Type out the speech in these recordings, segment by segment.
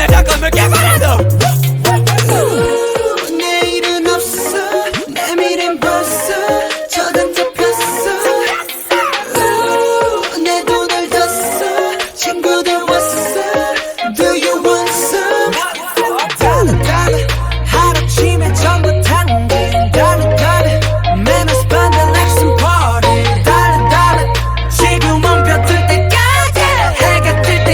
날 잠깐 느껴버려도 내일은 없어 내 미래는 벌써 저장 잡혔어 내 돈을 줬어 친구들 왔어 Do you want some? 달러 달러 하루치면 전부 당긴 달러 달러 Man I spend the next party 달러 달러 지금은 벼뜰 때까지 해가 뜰 때까지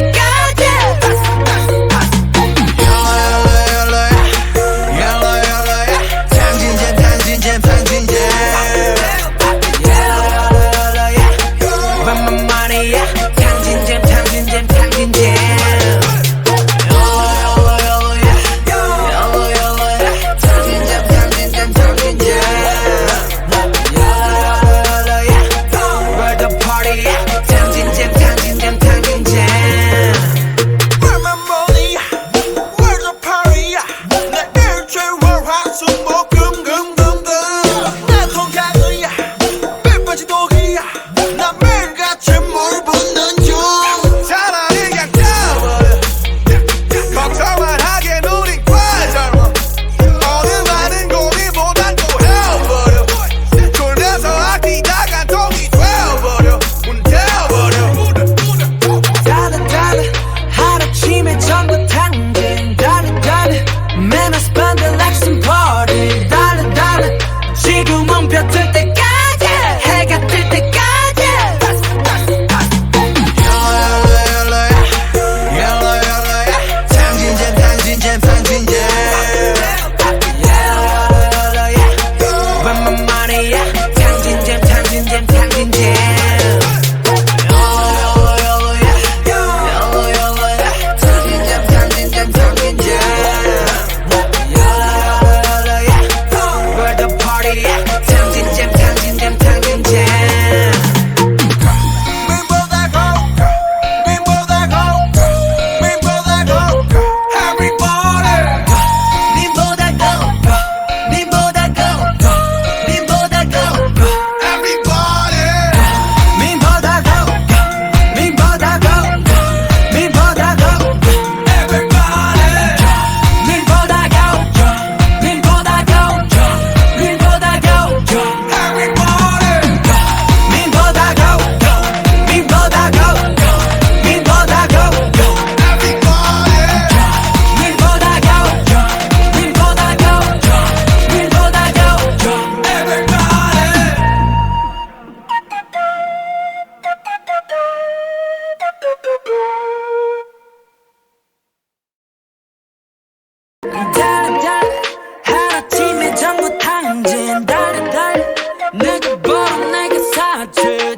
하루치면 전부 당진 달려 달려 내가 벌어 내가 사지